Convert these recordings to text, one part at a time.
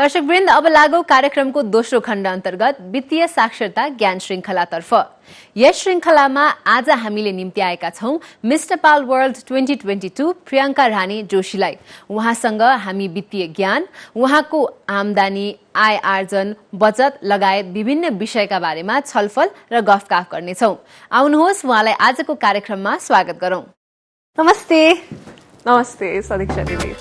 दर्शकवृन्द अब लागौ कार्यक्रमको दोस्रो खण्ड अन्तर्गत वित्तीय साक्षरता ज्ञान श्रृङ्खलातर्फ। यस श्रृङ्खलामा आज हामीले निम्ति आएका छौं मिस नेपाल वर्ल्ड 2022 प्रियंका रानी जोशीलाई। उहाँसँग हामी वित्तीय ज्ञान, उहाँको आमदानी, आय आर्जन, बचत लगायत विभिन्न विषयका बारेमा छलफल र गफगाफ गर्नेछौं। आउनुहोस् उहाँलाई आजको कार्यक्रममा स्वागत गरौं। नमस्ते। नमस्ते सदिक्षा दिदी।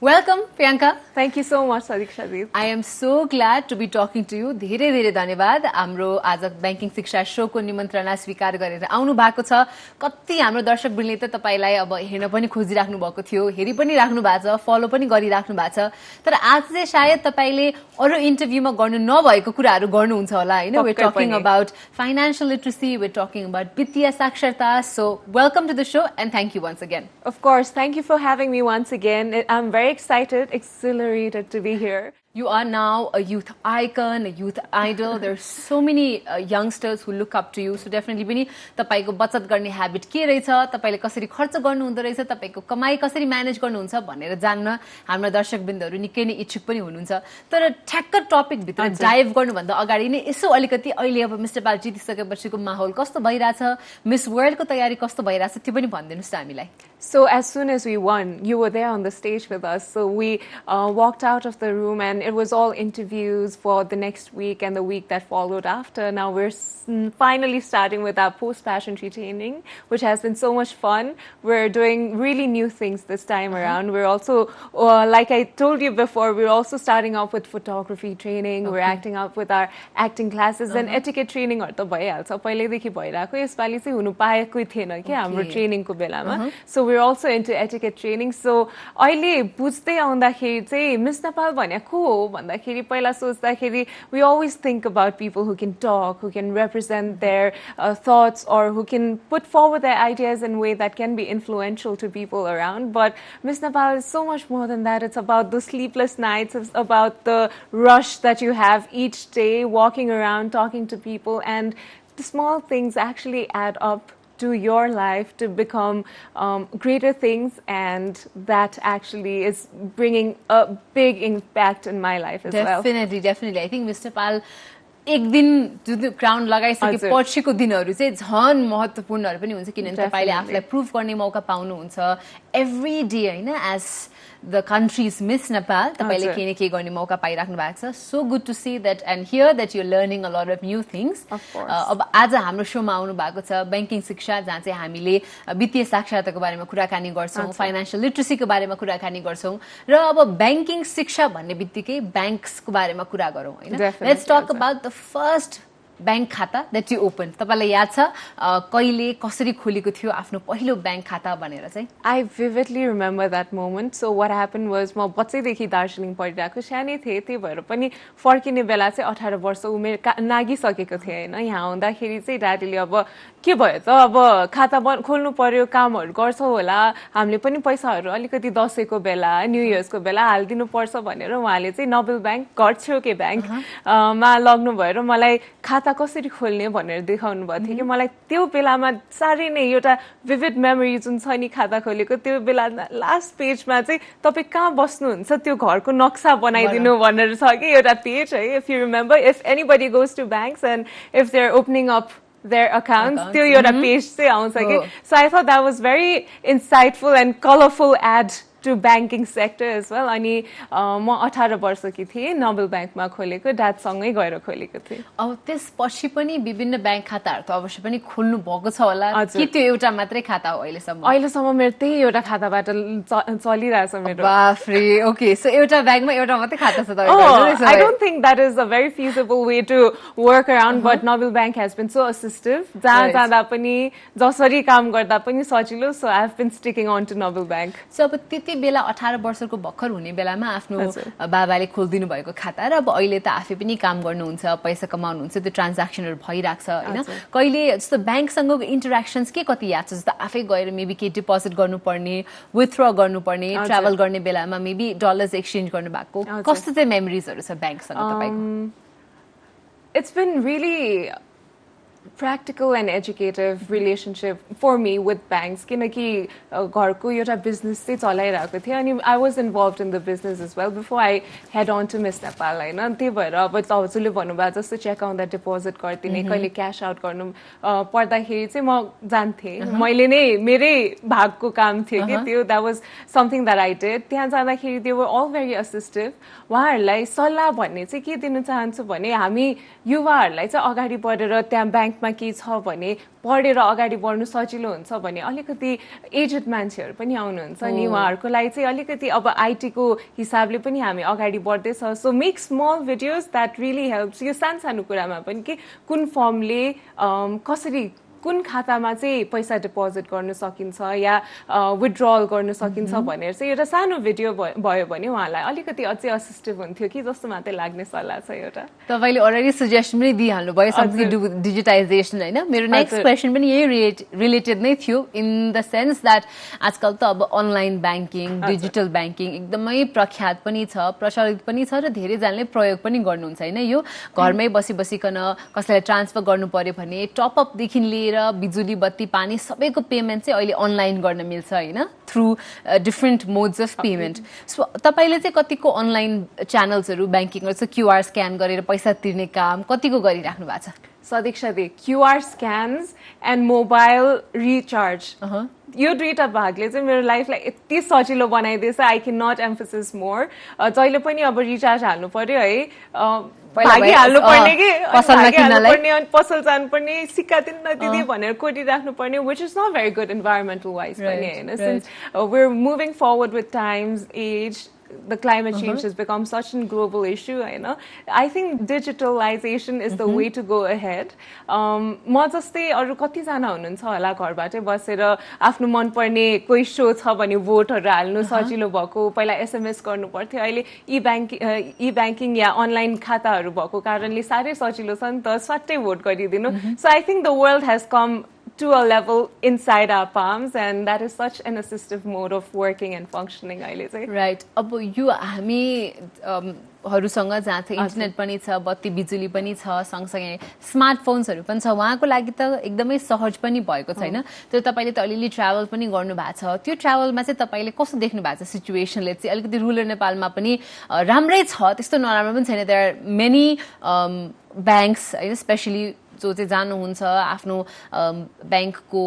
Welcome, Priyanka. Thank you so much, Sadiksha. I am so glad to be talking to you. धेरै धेरै धन्यवाद हाम्रो आज बैंकिङ शिक्षा शोको निमन्त्रणा स्वीकार गरेर आउनु भएको छ। कति हाम्रो दर्शकवृन्दले त तपाईलाई अब हेर्न पनि खोजिराख्नु भएको थियो, हेरि पनि राख्नु भएको छ, फलो पनि गरिराख्नु भएको छ। तर आज चाहिँ सायद तपाईले अरु इन्टरभ्युमा गर्नु नभएको कुराहरु गर्नुहुन्छ होला हैन। We're talking about financial literacy, we're talking about वित्तीय साक्षरता. So, welcome to the show and thank you once again. Of course, thank you for having me once again. I'm very excited, exhilarated to be here. You are now a youth icon, a youth idol. There are so many youngsters who look up to you. So definitely पनि तपाईको बचत गर्ने habit के रहेछ, तपाईले कसरी खर्च गर्नु हुँदो रहेछ, तपाईको कमाई कसरी म्यानेज गर्नुहुन्छ भनेर जान्न हाम्रो दर्शकवृन्दहरु निकै नै इच्छुक पनि हुनुहुन्छ। तर ठ्याक्क टपिक भित्र डाइभ गर्नुभन्दा अगाडि नै यसो अलिकति अहिले अब मिस नेपाल जितिसकेपछिको माहौल कस्तो भइराछ, मिस वर्ल्डको तयारी कस्तो भइराछ त्यो पनि भनिदिनुस् त हामीलाई। So as soon as we won, you were there on the stage with us. So we walked out of the room and it was all interviews for the next week and the week that followed after. Now we're finally starting with our post-passion training, which has been so much fun. We're doing really new things this time around. We're also, like I told you before, we're also starting off with photography training. We're acting up with our acting classes and etiquette training. So we're also into etiquette training. So अहिले बुझ्दै आउँदाखेरि चाहिँ miss Nepal भने को हो भन्दाखेरि पहिला सोच्दाखेरि we always think about people who can talk, who can represent their thoughts or who can put forward their ideas in a way that can be influential to people around. But Miss Nepal is so much more than that. It's about the sleepless nights, it's about the rush that you have each day walking around talking to people, and the small things actually add up to your life to become greater things, and that actually is bringing a big impact in my life as well. Definitely. I think Mr. Pal एक दिन जुन crown लगाइसके पछिको दिनहरु चाहिँ झन महत्त्वपूर्णहरु पनि हुन्छ किनभने तपाईले आफुलाई प्रुफ गर्ने मौका पाउनुहुन्छ एभ्री डे हैन as the country's Miss Nepal. तपाईले केही न केही गर्ने मौका पाइराख्नु भएको छ. So good to see that and hear that you're learning a lot of new things. Of course. अब आज हाम्रो शोमा आउनु भएको छ बैंकिङ शिक्षा, जहाँ चाहिँ हामीले वित्तीय साक्षरताको बारेमा कुराकानी गर्छौं, फाइनान्शियल लिटरेसीको बारेमा कुराकानी गर्छौं र अब बैंकिङ शिक्षा भन्ने बित्तिकै बैंक्सको बारेमा कुरा गरौं हैन. Let's talk about the first bank खाता that you opened. तपाईलाई याद छ कहिले कसरी खोलेको थियो आफ्नो पहिलो बैंक खाता भनेर चाहिँ? I vividly remember that moment. So what happened was म बच्चैदेखि दार्जिलिङ पढिरहेको सानै थिएँ, त्यही भएर पनि फर्किने बेला चाहिँ 18 वर्ष उमेर नागिसकेको थिएँ हैन. यहाँ आउँदाखेरि चाहिँ ड्याडीले अब के भयो त अब खाता खोल्नु पर्यो, कामहरु गर्छौ होला, हामीले पनि पैसाहरु अलिकति दशैंको बेला, न्यू इयर्सको बेला हाल्दिनु पर्छ भनेर उहाँले चाहिँ नबिल बैंक घरछेउकै बैंक मा लग्नु भएर मलाई खाता कसरी खोल्ने भनेर देखाउनु भएको थियो कि मलाई त्यो बेलामा सारै नै एउटा विभिड मेमोरी जुन छ नि खाता खोलेको त्यो बेला लास्ट पेजमा चाहिँ तपाई कहाँ बस्नुहुन्छ त्यो घरको नक्सा बनाइदिनु भनेर छ कि एउटा पेज है. If you remember, if anybody goes to banks and if they're opening up their accounts, त्यो एउटा पेज चाहिँ आउँछ कि. So I thought that was very insightful and colorful ad to banking sector as well. अनि म 18 वर्षकी थिएँ, नबिल बैंकमा खोलेको, ड्याडसँगै गएर खोलेको थिएँ. अब त्यसपछि पनि विभिन्न बैंक खाताहरु त अवश्य पनि खोल्नु भएको छ होला कि त्यो एउटा मात्रै खाता हो अहिलेसम्म? अहिलेसम्म मेरो त्यही एउटा खाताबाट चलिरहेछ मेरो. बाफरे. ओके, सो एउटा बैंकमा एउटा मात्रै खाता छ तपाईको? I don't think that is a very feasible way to work around, but Nabil Bank has been so assistive. जहाँ जाँदा पनि जसरी काम गर्दा पनि सजिलो. So I have been sticking on to Nabil Bank. So अब त्यति बेला 18 वर्षको भर्खर हुने बेलामा आफ्नो बाबाले खोल्दिनु भएको खाता र अब अहिले त आफै पनि काम गर्नुहुन्छ, पैसा कमाउनुहुन्छ, त्यो ट्रान्ज्याक्सनहरु भइराख्छ हैन. कहिले जस्तो बैंकसँगको इन्टरेक्सन्स के कति याद छ? जस्तो आफै गएर मेबी के डिपोजिट गर्नुपर्ने, विथड्र गर्नुपर्ने, ट्राभल गर्ने बेलामा मेबी डलर्स एक्सचेन्ज गर्नु भएको कस्तो चाहिँ मेमोरिजहरु छ बैंकसँग तपाईको? It's been really practical and educative relationship for me with banks किनकि घरको एउटा बिजनेस चाहिँ चलाइरहेको थिएँ अनि I was involved in the business as well before I head on to Miss Nepal हैन त्यही भएर अब हजुरले भन्नुभयो जस्तो चेक आउँदा डिपोजिट गरिदिने कहिले क्याश आउट गर्नु पर्दाखेरि चाहिँ म जान्थेँ मैले नै मेरै भागको काम थियो कि त्यो that was something that I did त्यहाँ जाँदाखेरि they were all very assistive उहाँहरूलाई सल्लाह भन्ने चाहिँ के दिन चाहन्छु भने हामी युवाहरूलाई चाहिँ अगाडि बढेर त्यहाँ ब्याङ्कमा के छ भने पढेर अगाडि बढ्नु सजिलो हुन्छ भने अलिकति एजेड मान्छेहरू पनि आउनुहुन्छ अनि उहाँहरूको लागि चाहिँ अलिकति अब आइटीको हिसाबले पनि हामी अगाडि बढ्दैछ so make small videos that really helps यो सानो कुरामा पनि कि कुन फर्मले कसरी कुन खातामा चाहिँ पैसा डिपोजिट गर्न सकिन्छ या विथड्रल गर्न सकिन्छ भनेर चाहिँ एउटा सानो भिडियो भयो भने उहाँलाई अलिकति अझै असिस्टिभ हुन्थ्यो कि जस्तो मात्रै लाग्ने सल्लाह छ एउटा तपाईले अलरेडी सजेसन पनि दिइहाल्नु भयो समथिङ टु डिजिटाइजेसन हैन मेरो नेक्स्ट क्वेशन पनि यही रिलेटेड नै थियो इन द सेन्स दैट आजकल त अब अनलाइन ब्याङ्किङ डिजिटल ब्याङ्किङ एकदमै प्रख्यात पनि छ प्रचलित पनि छ र धेरै जनाले प्रयोग पनि गर्नुहुन्छ हैन यो घरमै बसिकन कसैलाई ट्रान्सफर गर्नु पर्यो भने टप अप देखि लिएर बिजुली बत्ती पानी सबैको पेमेन्ट चाहिँ अहिले अनलाइन गर्न मिल्छ हैन through different modes of payment so तपाईले चाहिँ कतिको अनलाइन च्यानल्सहरु ब्याङ्किङ गर्छ क्यूआर स्क्यान गरेर पैसा तिर्ने काम कतिको गरिराख्नु भएको छ Sadiksha the QR scans and mobile recharge यो दुईटा भागले चाहिँ मेरो लाइफलाई यति सजिलो बनाइदिएछ I can not emphasis more जहिले पनि अब रिचार्ज हाल्नु पर्यो है भागिहाल्नु पर्ने कि अनि पसल जानुपर्ने सिक्का दिन नदिदी भनेर कोटिराख्नु पर्ने which is not very good environmental wise पनि होइन since we are moving forward with times as the climate change has become such a global issue I think digitalization is the way to go ahead म जस्तै अरु कति जना हुनुहुन्छ होला घरबाटै बसेर आफ्नो मन पर्ने कोही शो छ भने भोटहरु हाल्नु सजिलो भएको पहिला एसएमएस गर्नु पर्थ्यो अहिले ई ब्याङ्किङ या अनलाइन खाताहरु भएको कारणले सारै सजिलो छ नि त सट्टै भोट गरिदिनु so I think the world has come to a level inside our palms and that is such an assistive mode of working and functioning अहिले चाहिँ राइट अब यो हामी हरूसँग जहाँ चाहिँ इन्टरनेट पनि छ बत्ती बिजुली पनि छ सँगसँगै स्मार्टफोन्सहरू पनि छ उहाँको लागि त एकदमै सहज पनि भएको छैन तर तपाईले त अलिअलि ट्राभल पनि गर्नु भएको छ त्यो ट्राभलमा चाहिँ तपाईले कस्तो देख्नु भएको छ सिचुएसनले चाहिँ अलिकति रुरल नेपालमा पनि राम्रै छ त्यस्तो नराम्रो पनि छैन देयर आर मेनी ब्याङ्क्स हैन स्पेशली जो चाहिँ जानुहुन्छ आफ्नो ब्याङ्कको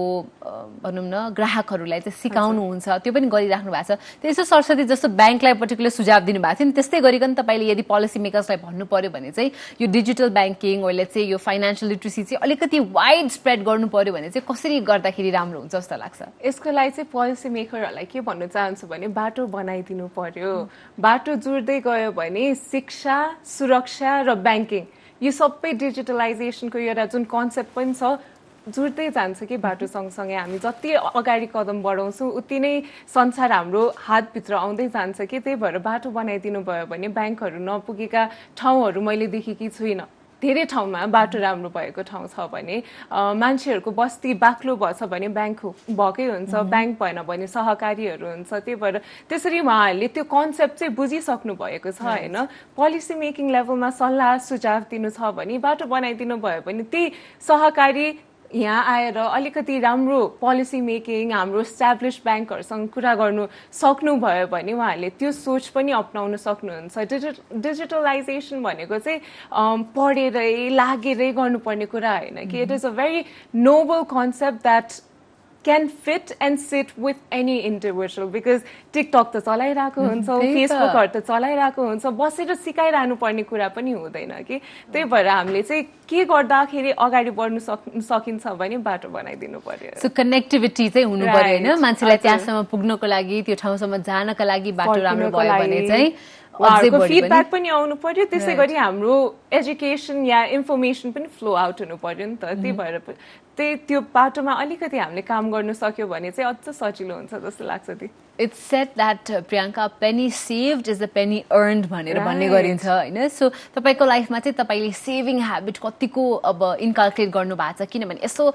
भनौँ न ग्राहकहरूलाई चाहिँ सिकाउनुहुन्छ त्यो पनि गरिराख्नु भएको छ त्यसो सरस्वती जस्तो ब्याङ्कलाई पर्टिकुलर सुझाव दिनुभएको थियो नि त्यस्तै गरिकन तपाईँले यदि पोलिसी मेकर्सलाई भन्नु पर्यो भने चाहिँ यो डिजिटल ब्याङ्किङ अहिले चाहिँ यो फाइनेन्सियल लिट्रेसी चाहिँ अलिकति वाइड स्प्रेड गर्नु पर्यो भने चाहिँ कसरी गर्दाखेरि राम्रो हुन्छ जस्तो लाग्छ यसको लागि चाहिँ पोलिसी मेकरहरूलाई के भन्न चाहन्छु भने बाटो बनाइदिनु पर्यो बाटो जुड्दै गयो भने शिक्षा सुरक्षा र ब्याङ्किङ यो सबै डिजिटलाइजेसनको एउटा जुन कन्सेप्ट पनि छ जुड्दै जान्छ कि बाटो सँगसँगै हामी जति अगाडि कदम बढाउँछौँ उति नै संसार हाम्रो हातभित्र आउँदै जान्छ कि त्यही भएर बाटो बनाइदिनु भयो भने ब्याङ्कहरू नपुगेका ठाउँहरू मैले देखेकी छुइनँ धेरै ठाउँमा बाटो राम्रो भएको ठाउँ छ भने मान्छेहरूको बस्ती बाक्लो भएछ भने ब्याङ्क भएकै हुन्छ ब्याङ्क भएन भने सहकारीहरू हुन्छ त्यही भएर त्यसरी उहाँहरूले त्यो कन्सेप्ट चाहिँ बुझिसक्नु भएको छ होइन पोलिसी मेकिङ लेभलमा सल्लाह सुझाव दिनु छ भने बाटो बनाइदिनु भयो भने त्यही सहकारी यहाँ आएर अलिकति राम्रो पोलिसी मेकिङ हाम्रो एस्टाब्लिश ब्याङ्कहरूसँग कुरा गर्नु सक्नुभयो भने उहाँहरूले त्यो सोच पनि अपनाउन सक्नुहुन्छ डिजिटलाइजेसन भनेको चाहिँ पढेरै लागेरै गर्नुपर्ने कुरा होइन कि it is a very noble concept that can fit and sit with any individual because TikTok त चलाइरहेको हुन्छ फेसबुकहरु त चलाइरहेको हुन्छ बसेर सिकाइरहनु पर्ने कुरा पनि हुँदैन कि त्यही भएर हामीले चाहिँ के गर्दाखेरि अगाडि बढ्न सकिन्छ भने बाटो बनाइदिनु पर्यो सो कनेक्टिभिटी चाहिँ हुनु पर्यो हैन मान्छेलाई त्यहाँसम्म पुग्नको लागि त्यो ठाउँसम्म जानका लागि बाटो राम्रो भयो भने चाहिँ उहाँको फिडब्याक पनि आउनु पर्यो त्यसै गरी हाम्रो एजुकेसन या इन्फर्मेसन पनि फ्लो आउट हुनु पर्यो नि त त्यही भएर त्यो बाटोमा अलिकति हामीले काम गर्न सक्यो भने चाहिँ अझ सजिलो हुन्छ जस्तो लाग्छ ती It's said that Priyanka, penny saved is a penny earned भनेर भन्ने गरिन्छ हैन सो तपाईको लाइफमा चाहिँ तपाईले सेभिङ ह्याबिट कतिको अब इन्कल्केट गर्नु भएको छ किनभने यसो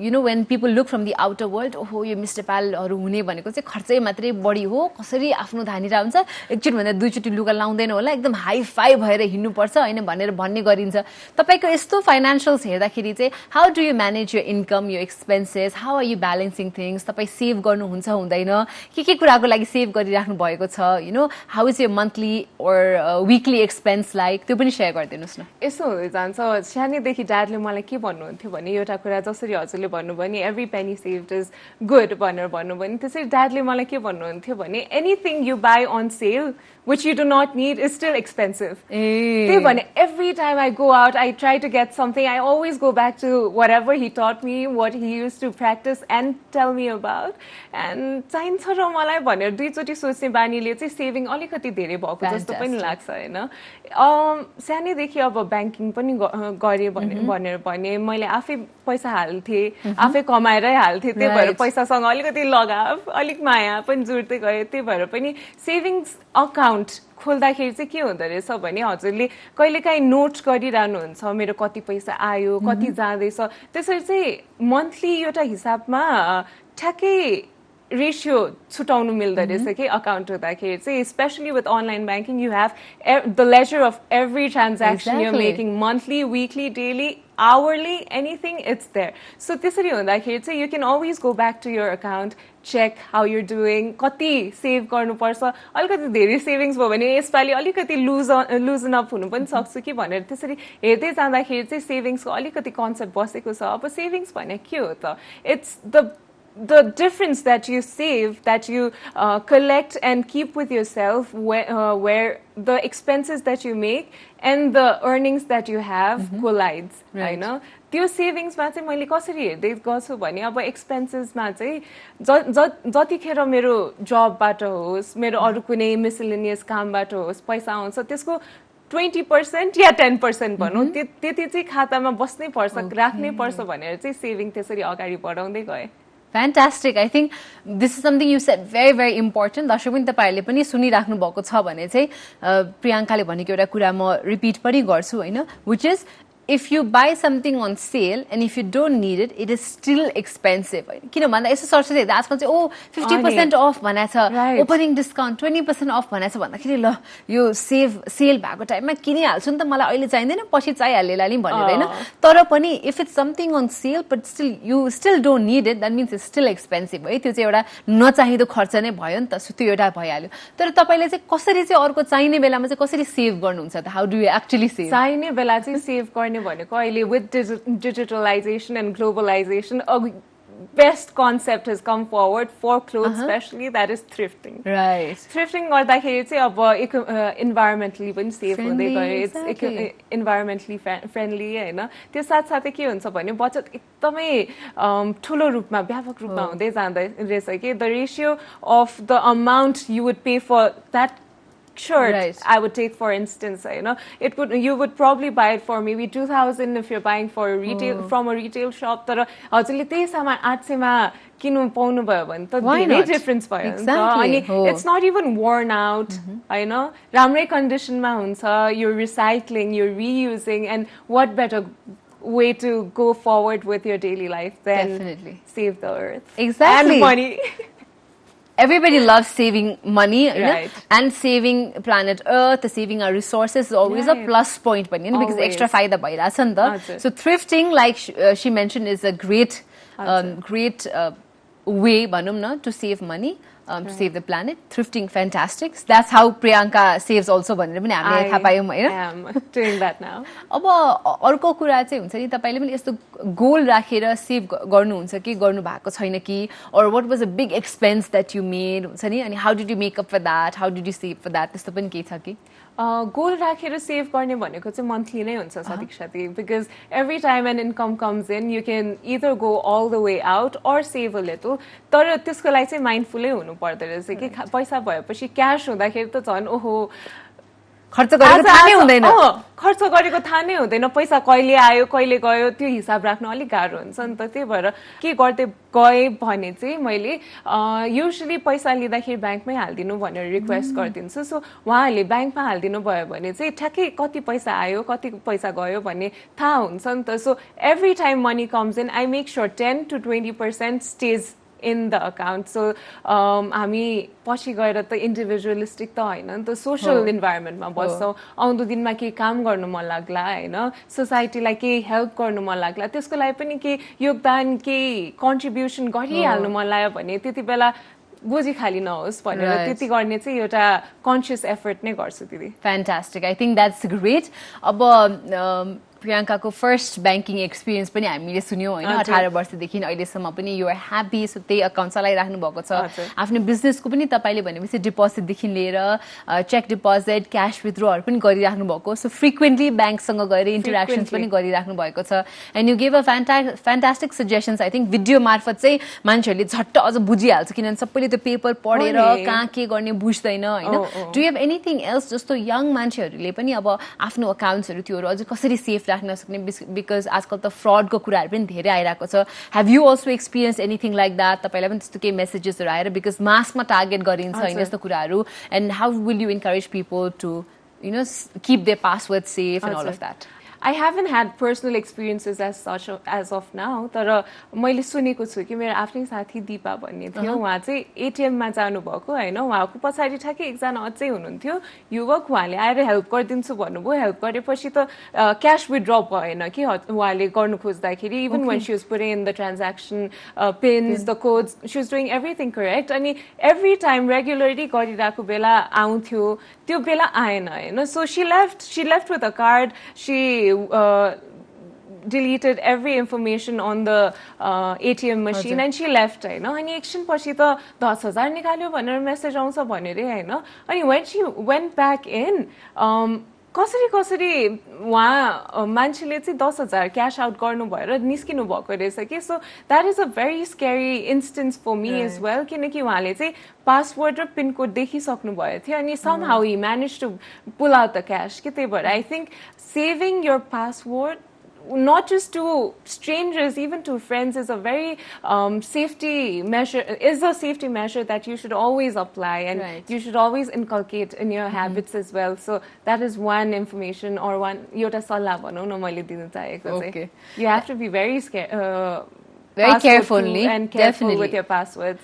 you know when people look from the outer world ओहो यो मिस्टर पालहरु हुने भनेको चाहिँ खर्चै मात्रै बढी हो कसरी आफ्नो धानीरा हुन्छ एकचोटी भन्दा दुईचोटी लुगा लाउँदैन होला एकदम हाई फाई भएर हिँड्नु पर्छ हैन भनेर भन्ने गरिन्छ तपाईको यस्तो फाइनान्शियल्स हेर्दाखेरि चाहिँ how do you manage your income your expenses how are you balancing things तपाई सेभ गर्नुहुन्छ हुँदैन के कुराको लागि सेभ गरिराख्नु भएको छ you know how is your monthly or weekly expense like त्यो पनि शेयर गरिदिनुस् न यसो हुँदै जान्छ सानैदेखि ड्याडले मलाई के भन्नुहुन्थ्यो भने एउटा कुरा जसरी हजुरले भन्नुभयो नि every penny saved is good भनेर भन्नुभयो नि त्यसरी ड्याडले मलाई के भन्नुहुन्थ्यो भने anything you buy on sale which you do not need is still expensive. Every time I go out, I try to get something. I always go back to whatever he taught me, what he used to practice and tell me about. And चाहिन्छ र मलाई भनेर दुईचोटी सोच्ने बानीले चाहिँ saving अलिकति धेरै भएको जस्तो पनि लाग्छ हैन सानैदेखि अब ब्याङ्किङ पनि गरे भनेर भने मैले आफै पैसा हाल्थे आफै कमाएरै हाल्थे त्यही भएर पैसासँग अलिकति लगाव अलिक माया पनि जुड्दै गयो त्यही भएर पनि सेभिङ्स अकाउन्ट खोल्दाखेरि चाहिँ के हुँदो रहेछ भने हजुरले कहिलेकाहीँ नोट गरिरहनुहुन्छ मेरो कति पैसा आयो कति जाँदैछ त्यसरी चाहिँ मन्थली एउटा हिसाबमा ठ्याक्कै रेशियो छुटाउनु मिल्दो रहेछ कि अकाउन्ट हुँदाखेरि चाहिँ specially with online banking you have the ledger of every transaction you making monthly weekly daily hourly anything it's there so त्यसरी हुँदाखेरि चाहिँ you can always go back to your account check how you're doing कति save गर्नुपर्छ अलिकति धेरै savings भयो भने यसपालि अलिकति लुजन अप हुनु पनि सक्छु कि भनेर त्यसरी हेर्दै जाँदाखेरि चाहिँ सेभिङ्सको अलिकति कन्सेप्ट बसेको छ अब सेभिङ्स भने के हो त it's the difference that you save, that you collect and keep with yourself, where the expenses that you make and the earnings that you have collides, right? त्यो सेभिङ्समा चाहिँ मैले कसरी हेर्दै गर्छु भने अब एक्सपेन्सेसमा चाहिँ जतिखेर मेरो जबबाट होस् मेरो अरू कुनै मिसलेनियस कामबाट होस् पैसा आउँछ त्यसको 20% या 10% भनौँ त्यति चाहिँ खातामा बस्नै पर्छ राख्नै पर्छ भनेर चाहिँ सेभिङ त्यसरी अगाडि बढाउँदै गए Fantastic. I think this is something you said very, very important. दर्शक पनि तपाईहरुले पनि सुनिराख्नु भएको छ भने चाहिँ प्रियङ्काले भनेको एउटा कुरा म रिपिट पनि गर्छु हैन which is if you buy something on sale and if you don't need it, it is still expensive. किन भन्दा यसो सर्च हेर्दा आजकल चाहिँ ओ 50% अफ भनेको छ ओपनिङ डिस्काउन्ट 20% अफ भनेको छ भन्दाखेरि ल यो सेल भएको टाइममा किनिहाल्छु नि त मलाई अहिले चाहिँदैन पछि चाहिहाल्ला नि भनेर हैन तर पनि if it's something on sale but still you still don't need it that means it's still expensive है त्यो चाहिँ एउटा नचाहिँदो खर्च नै भयो नि त त्यो एउटा भइहाल्यो तर तपाईले चाहिँ कसरी चाहिँ अर्को चाहिने बेलामा चाहिँ कसरी सेभ गर्नुहुन्छ त how do you actually save चाहिने बेला चाहिँ सेभ गर्ने भनेको अहिले with digitalization and globalization a best concept has come forward for clothes especially that is thrifting right thrifting गर्दाखेरि चाहिँ अब environmentally पनि सेभ हुँदै गयो it's environmentally friendly हैन त्यो साथसाथै के हुन्छ भने बचत एकदमै ठूलो रूपमा व्यापक रूपमा हुँदै जाँदै रहेछ कि the ratio of the amount you would pay for that shirt I would take for instance you would probably buy it for maybe 2000 if you're buying for a retail from a retail shop तर हजुरले त्यही सामान 800 मा किन्नु पाउनु भयो भने त धेरै डिफरेन्स भयो अनि it's not even worn out हैन राम्रै कन्डिसनमा हुन्छ you're recycling you're reusing and what better way to go forward with your daily life than definitely save the earth exactly and money Everybody loves saving money and saving planet Earth, saving our resources is always a plus point because extra faida bhairachha ni ta. So thrifting, like she mentioned, is a great way bhanum na to save money. To save the planet. Thrifting, fantastic. That's how Priyanka saves also. I am doing that now. अब अर्को कुरा चाहिँ हुन्छ नि तपाईले पनि यस्तो goal राखेर सेभ गर्नुहुन्छ कि गर्नु भएको छैन कि or what was a big expense that you made हुन्छ नि अनि how did you make up for that how did you save for that त्यस्तो पनि के छ कि गोल राखेर सेभ गर्ने भनेको चाहिँ मन्थली नै हुन्छ सदिक्षा दी because every time an income comes in you can either go all the way out or save a little तर त्यसको लागि चाहिँ माइन्डफुलै हुनु पर्दो रहेछ कि पैसा भएपछि क्याश हुँदाखेरि त झन् ओहो खर्च गरेको थाहा नै हुँदैन खर्च गरेको थाहा नै हुँदैन पैसा कहिले आयो कहिले गयो त्यो हिसाब राख्न अलिक गाह्रो हुन्छ नि त त्यही भएर के गर्दै गएँ भने चाहिँ मैले युजली पैसा लिँदाखेरि ब्याङ्कमै हालिदिनु भनेर रिक्वेस्ट गरिदिन्छु सो उहाँहरूले ब्याङ्कमा हालिदिनु भयो भने चाहिँ ठ्याक्कै कति पैसा आयो कति पैसा गयो भन्ने थाहा हुन्छ नि त so every time money comes in I make sure 10 to 20% stage in the account. So हामी पछि गएर त इन्डिभिजुअलिस्टिक त होइन नि त सोशल इन्भाइरोमेन्टमा बस्छौँ आउँदो दिनमा केही काम गर्नु मन लाग्ला होइन सोसाइटीलाई केही हेल्प गर्नु मन लाग्ला त्यसको लागि पनि केही योगदान केही कन्ट्रिब्युसन गरिहाल्नु मन लाग्यो भने त्यति बेला बोझी खाली नहोस् भनेर त्यति गर्ने चाहिँ एउटा कन्सियस एफर्ट नै गर्छु दिदी fantastic I think that's great अब प्रियङ्काको फर्स्ट ब्याङ्किङ एक्सपिरियन्स पनि हामीले सुन्यौँ होइन 18 वर्षदेखि अहिलेसम्म पनि यु आर ह्याप्पी सो त्यही अकाउन्ट चलाइराख्नु भएको छ आफ्नो बिजनेसको पनि तपाईँले भनेपछि डिपोजिटदेखि लिएर चेक डिपोजिट क्यास विथड्रोहरू पनि गरिराख्नु भएको सो फ्रिक्वेन्टली ब्याङ्कसँग गएर इन्टरेक्सन्स पनि गरिराख्नु भएको छ and you give a fantastic suggestions I think video मार्फत चाहिँ मान्छेहरूले झट्ट अझ बुझिहाल्छ किनभने सबैले त्यो पेपर पढेर कहाँ के गर्ने बुझ्दैन होइन do you have anything else जस्तो यङ मान्छेहरूले पनि अब आफ्नो अकाउन्ट्सहरू त्योहरू अझ कसरी सेफ राख्न सक्ने बिकज आजकल त फ्रडको कुराहरू पनि धेरै आइरहेको छ have you also experience anything like that तपाईँलाई पनि त्यस्तो केही मेसेजेसहरू आएर बिकज मासमा टार्गेट गरिन्छ होइन यस्तो कुराहरू and how will you encourage people to you know keep their password safe and all of that I haven't had personal experiences as such as of now तर मैले सुनेको छु कि मेरो आफ्नै साथी दिपा भन्ने थियो उहाँ चाहिँ एटिएममा जानुभएको होइन उहाँको पछाडि ठ्याक्कै एकजना अझै हुनुहुन्थ्यो युवक उहाँले आएर हेल्प गरिदिन्छु भन्नुभयो हेल्प गरेपछि त क्यास विथड्र भएन कि उहाँले गर्नु खोज्दाखेरि even when she was putting in the transaction pins the codes she was doing everything correct अनि एभ्री टाइम रेगुलरली गरिरहेको बेला आउँथ्यो त्यो बेला आएन होइन so she left with a card she deleted every information on the ATM machine and she left होइन अनि एकछिन पछि त 10,000 निकाल्यो भनेर मेसेज आउँछ भनेर होइन अनि when she went back in कसरी उहाँ मान्छेले चाहिँ 10,000 क्यास आउट गर्नु भएर निस्किनु भएको रहेछ कि so that is a very scary instance for me as well किनकि उहाँले चाहिँ पासवर्ड र पिनकोड देखिसक्नु भएको थियो अनि somehow he manage to pull out the cash कि त्यही भएर I think saving your password not just to strangers, even to friends, is a very safety measure that you should always apply and you should always inculcate in your habits as well. So that is one information or one एउटा सल्लाह भनौँ न मैले दिन चाहेको चाहिँ you have to be very carefully and careful with your passwords.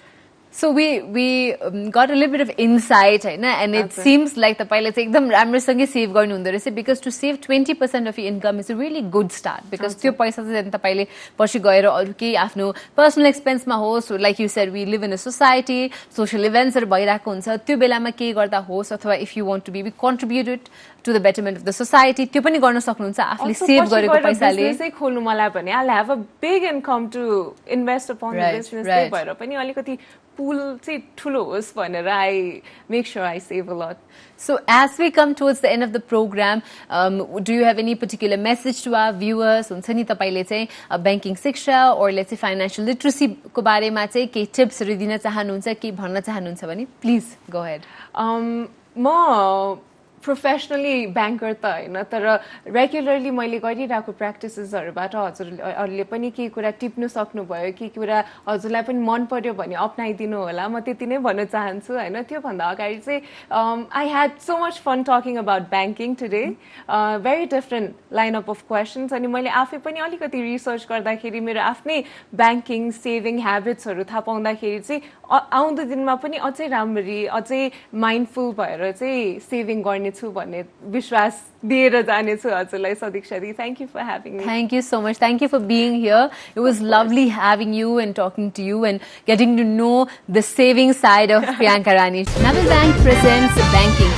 So we got a little bit of insight होइन and it seems like तपाईँले चाहिँ एकदम राम्रोसँगै सेभ गर्नु हुँदो रहेछ because to save 20% of income is a really good start because त्यो पैसा चाहिँ तपाईँले पछि गएर अरू केही आफ्नो पर्सनल एक्सपेन्समा होस् like you said we live in a society social इभेन्ट्सहरू भइरहेको हुन्छ त्यो बेलामा केही गर्दा होस् अथवा if you want to be contributed to the betterment of the society त्यो पनि गर्न सक्नुहुन्छ आफूले सेभ गरेको पैसाले खोल्नु मलाई भने I have a big income to invest upon the business त्यही भएर पनि अलिकति पुल चाहिँ ठुलो होस् भनेर I make sure I save a lot So as we come towards the end of the program, do you have any particular message to our viewers? हुन्छ नि तपाईँले चाहिँ banking शिक्षा or let's say financial literacy को बारेमा चाहिँ केही टिप्सहरू दिन चाहनुहुन्छ केही भन्न चाहनुहुन्छ भने प्लिज गो हेड म प्रोफेसनली ब्याङ्कर त होइन तर रेगुलरली मैले गरिरहेको प्र्याक्टिसेसहरूबाट हजुरहरूले पनि केही कुरा टिप्नु सक्नुभयो केही कुरा हजुरलाई पनि मन पर्यो भने अप्नाइदिनु होला म त्यति नै भन्न चाहन्छु होइन त्योभन्दा अगाडि चाहिँ I had so much fun talking about banking today very different lineup of questions अनि मैले आफै पनि अलिकति रिसर्च गर्दाखेरि मेरो आफ्नै ब्याङ्किङ सेभिङ ह्याबिट्सहरू थाहा पाउँदाखेरि चाहिँ आउँदो दिनमा पनि अझै राम्ररी अझै माइन्डफुल भएर चाहिँ सेभिङ गर्ने छु भन्ने विश्वास दिएर जानेछु हजुरलाई Sadiksha di thank you for having me thank you so much thank you for being here it was lovely having you and talking to you and getting to know the saving side of Priyanka Rani Nabil Bank presents Banking